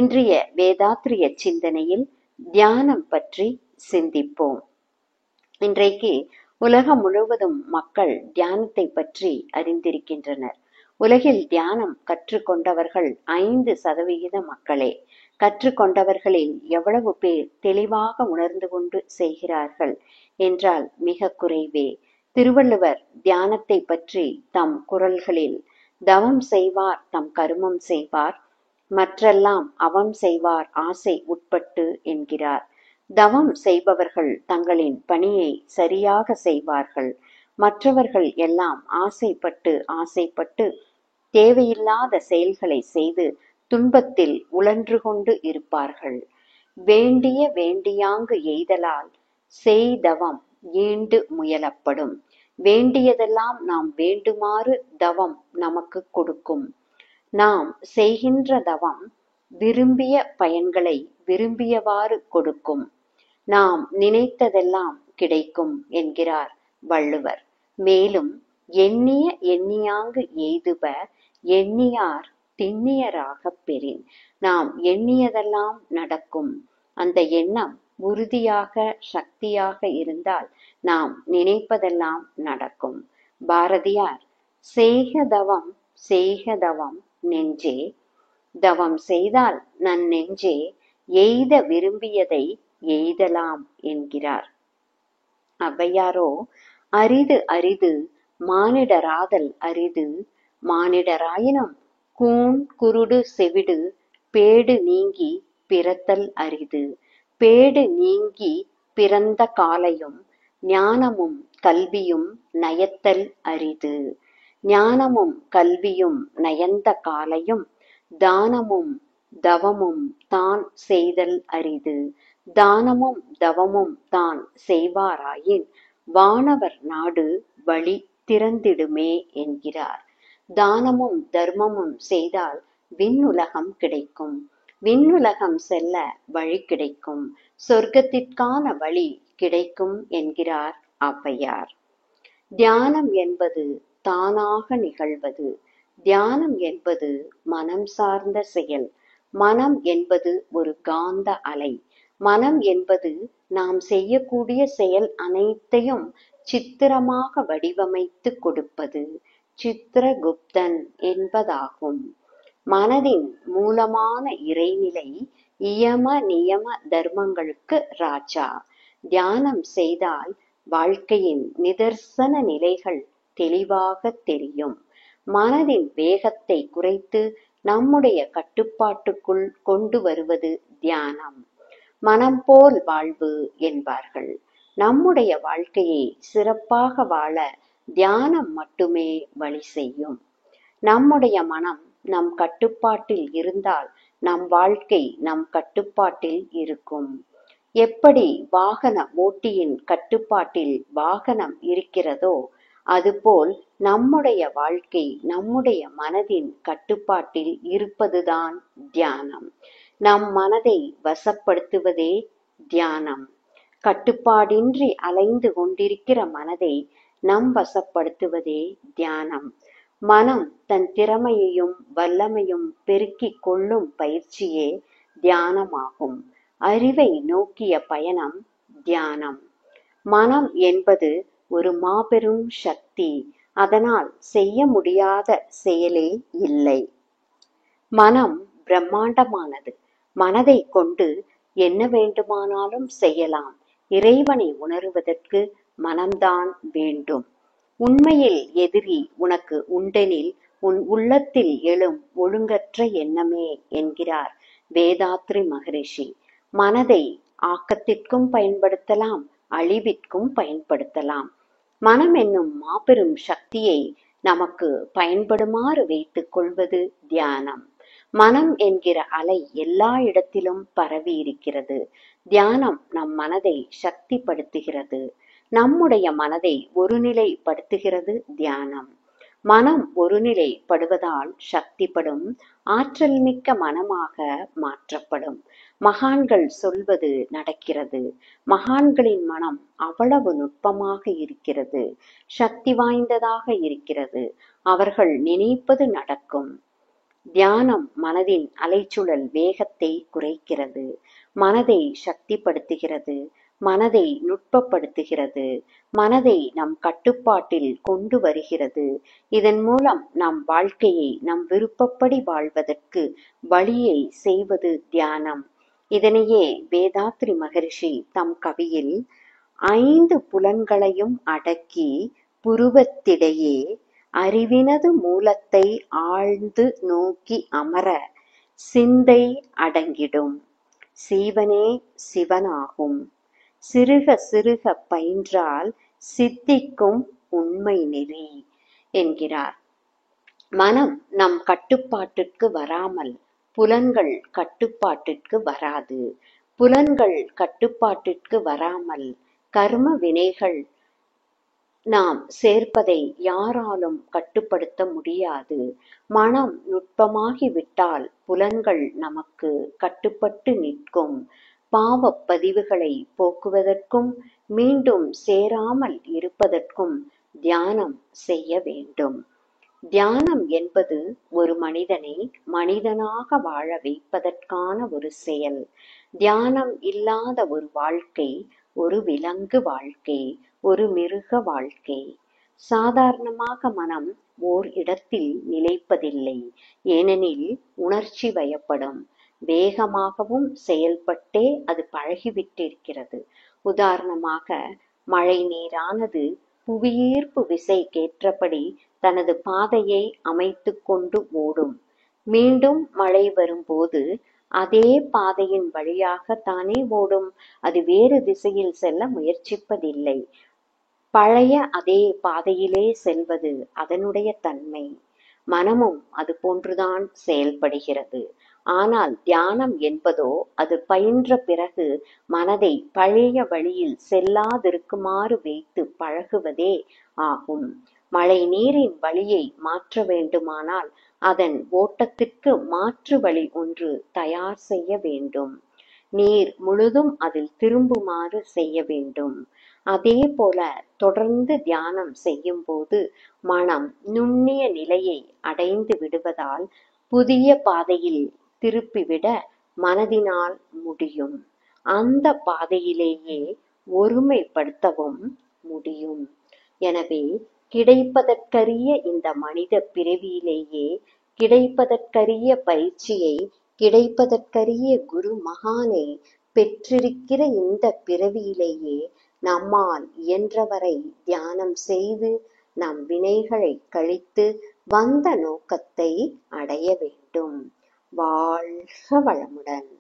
இன்றைய வேதாத்திரிய சிந்தனையில் தியானம் பற்றி சிந்திப்போம். இன்றைக்கு உலகம் முழுவதும் மக்கள் தியானத்தை பற்றி அறிந்திருக்கின்றனர். உலகில் தியானம் கற்றுக்கொண்டவர்கள் 5% மக்களே. கற்றுக்கொண்டவர்களில் எவ்வளவு பேர் தெளிவாக உணர்ந்து கொண்டு செய்கிறார்கள் என்றால் மிக குறைவே. திருவள்ளுவர் தியானத்தை பற்றி தம் குறள்களில் தவம் செய்வார் தம் கருமம் செய்வார், மற்றெல்லாம் அவம் செய்வார் ஆசை உட்பட்டு என்கிறார். தவம் செய்பவர்கள் தங்களின் பணியை சரியாக செய்வார்கள். மற்றவர்கள் எல்லாம் ஆசைப்பட்டு தேவையில்லாத செயல்களை செய்து துன்பத்தில் உழன்று கொண்டு இருப்பார்கள். வேண்டியாங்கு எய்தலால் செய்தவம் ஈண்டு முயலப்படும். வேண்டியதெல்லாம் நாம் வேண்டுமாறு தவம் நமக்கு கொடுக்கும். நாம் செய்கின்ற தவம் விரும்பிய பயன்களை விரும்பியவாறு கொடுக்கும். நாம் நினைத்ததெல்லாம் கிடைக்கும் என்கிறார் வள்ளுவர். மேலும் எண்ணியாங்கு எய்துப எண்ணியார் திண்ணியராகப் பெறின். நாம் எண்ணியதெல்லாம் நடக்கும். அந்த எண்ணம் உறுதியாக சக்தியாக இருந்தால் நாம் நினைப்பதெல்லாம் நடக்கும். பாரதியார் செய்க தவம் நெஞ்சே, தவம் செய்தால் நன்னெஞ்சே எய்த விரும்பியதை எய்தலாம் என்கிறார். ஔவையாரோ அரிது மானிடராதல் அரிது, மானிடராயினும் கூன் குருடு செவிடு பேடு நீங்கி பிறத்தல் அரிது. பேடு நீங்கி பிறந்த காலையும் ஞானமும் கல்வியும் நயத்தல் அரிது. ஞானமும் கல்வியும் நயந்த காலையும் தானமும் தவமும் தான் செய்தல் அரிது. தானமும் தவமும் தான் செய்வாராயின் வானவர் நாடு வழி திறந்திடுமே என்கிறார். தானமும் தர்மமும் செய்தால் விண்ணுலகம் கிடைக்கும். விண்ணுலகம் செல்ல வழி கிடைக்கும். சொர்க்கத்திற்கான வழி கிடைக்கும் என்கிறார் ஔவையார். தியானம் என்பது தானாக நிகழ்வது. தியானம் என்பது மனம் சார்ந்த செயல். மனம் என்பது ஒரு காந்த அலை. மனம் என்பது நாம் செய்யக்கூடிய செயல் அனைத்தையும் சித்திரமாக வடிவமைத்து கொடுப்பது. சித்திரகுப்தன் என்பதாகும். மனதின் மூலமான இறைநிலை இயம நியம தர்மங்களுக்கு ராஜா. தியானம் செய்தால் வாழ்க்கையின் நிதர்சன நிலைகள் தெளிவாக தெரியும். மனதின் வேகத்தை குறைத்து நம்முடைய கட்டுப்பாட்டுக்குள் கொண்டு வருவது தியானம். மனம் போல் வாழ்வு என்பார்கள். நம்முடைய வாழ்க்கையை சிறப்பாக வாழ தியானம் மட்டுமே வழி செய்யும். நம்முடைய மனம் நம் கட்டுப்பாட்டில் இருந்தால் நம் வாழ்க்கை நம் கட்டுப்பாட்டில் இருக்கும். எப்படி வாகன ஓட்டியின் கட்டுப்பாட்டில் வாகனம் இருக்கிறதோ அதுபோல் நம்முடைய வாழ்க்கை நம்முடைய மனதின் கட்டுப்பாட்டில் இருப்பதுதான் தியானம். நம் மனதை வசப்படுத்துவதே தியானம். கட்டுப்பாடின்றி அலைந்து கொண்டிருக்கிற மனதை நம் வசப்படுத்துவதே தியானம். மனம் தன் திறமையையும் வல்லமையும் பெருக்கிக் கொள்ளும் பயிற்சியே தியானமாகும். அறிவை நோக்கிய பயணம் தியானம். மனம் என்பது ஒரு மாபெரும் சக்தி. அதனால் செய்ய முடியாத செயலே இல்லை. மனம் பிரம்மாண்டமானது. மனதை கொண்டு என்ன வேண்டுமானாலும் செய்யலாம். இறைவனை உணருவதற்கு மனம்தான் வேண்டும். உண்மையில் எதிரி உனக்கு உண்டெனில் உன் உள்ளத்தில் எழும் ஒழுங்கற்ற எண்ணமே என்கிறார் வேதாத்ரி மகரிஷி. மனதை ஆக்கத்திற்கும் பயன்படுத்தலாம், அழிவிற்கும் பயன்படுத்தலாம். மனம் என்னும் மாபெரும் சக்தியை நமக்கு பயன்படுமாறு வைத்துக் கொள்வது தியானம். மனம் என்கிற அலை எல்லா இடத்திலும் பரவி இருக்கிறது. தியானம் நம் மனதை சக்திப்படுத்துகிறது. நம்முடைய மனதை ஒருநிலைப்படுத்துகிறது தியானம். மனம் ஒருநிலைப்படுவதால் சக்திப்படும், ஆற்றல் மிக்க மனமாக மாற்றப்படும். மகான்கள் சொல்வது நடக்கிறது. மகான்களின் மனம் அவ்வளவு நுட்பமாக இருக்கிறது, சக்தி வாய்ந்ததாக இருக்கிறது. அவர்கள் நினைப்பது நடக்கும். தியானம் மனதின் அலைச்சுழல் வேகத்தை குறைக்கிறது, மனதை சக்திப்படுத்துகிறது, மனதை நுட்பப்படுத்துகிறது, மனதை நம் கட்டுப்பாட்டில் கொண்டு வருகிறது. இதன் மூலம் நம் வாழ்க்கையை நம் விருப்பப்படி வாழ்வதற்கு வழியை செய்வது தியானம். இதனையே வேதாத்ரி மகரிஷி தம் கவியில் 5 புலன்களையும் அடக்கி புருவத்திடையே அறிவினது மூலத்தை ஆழ்ந்து நோக்கி அமர சிந்தை அடங்கிடும், சீவனே சிவனாகும், சிறுக சிறுக பயின்றால் சித்திக்கும் உண்மை நெறி என்கிறார். மனம் நம் கட்டுப்பாட்டிற்கு வராமல் புலன்கள் கட்டுப்பாட்டிற்கு வராது. புலன்கள் கட்டுப்பாட்டிற்கு வராமல் கர்ம வினைகள் நாம் சேர்ப்பதை யாராலும் கட்டுப்படுத்த முடியாது. மனம் நுட்பமாகிவிட்டால் புலன்கள் நமக்கு கட்டுப்பட்டு நிற்கும். பாவப் பதிவுகளை போக்குவதற்கும் மீண்டும் சேராமல் இருப்பதற்கும் தியானம் செய்ய வேண்டும். தியானம் என்பது ஒரு மனிதனை மனிதனாக வாழ வைப்பதற்கான ஒரு செயல். தியானம் இல்லாத ஒரு வாழ்க்கை ஒரு விலங்கு வாழ்க்கை, ஒரு மிருக வாழ்க்கை. சாதாரணமாக மனம் ஓர் இடத்தில் நிலைப்பதில்லை. ஏனெனில் உணர்ச்சி வயப்படும். வேகமாகவும் செயல்பட்டே அது பழகிவிட்டிருக்கிறது. உதாரணமாக, மழை நீரானது புவியீர்ப்பு விசைக்கேற்றபடி தனது பாதையை அமைத்துக் கொண்டு ஓடும். மீண்டும் மழை வரும்போது அதே பாதையின் வழியாக தானே ஓடும். அது வேறு திசையில் செல்ல முயற்சிப்பதில்லை. பழைய அதே பாதையிலே செல்வது அதனுடைய தன்மை. மனமும் அது போன்றுதான் செயல்படுகிறது. ஆனால் தியானம் என்பதோ அது பயின்ற பிறகு மனதை பழைய வழியில் செல்லாதிருக்குமாறு வைத்து பழகுவதே ஆகும். மழை நீரின் வழியை மாற்ற வேண்டுமானால் அதன் ஓட்டத்திற்கு மாற்று வழி ஒன்று தயார் செய்ய வேண்டும். நீர் முழுதும் அதில் திரும்புமாறு செய்ய வேண்டும். அதே போல தொடர்ந்து தியானம் செய்யும் போது மனம் நுண்ணிய நிலையை அடைந்து விடுவதால் புதிய பாதையில் திருப்பிவிட மனதினால் முடியும். அந்த பாதையிலேயே ஒருமைப்படுத்தவும் முடியும். எனவே கிடைப்பதற்கரிய இந்த மனித பிறவியிலேயே கிடைப்பதற்கரிய பயிற்சியை, கிடைப்பதற்கரிய குரு மகானை பெற்றிருக்கிற இந்த பிறவியிலேயே நம்மால் இயன்றவரை தியானம் செய்து நம் வினைகளை கழித்து வந்த நோக்கத்தை அடைய வேண்டும். வாழ்க வளமுடன்.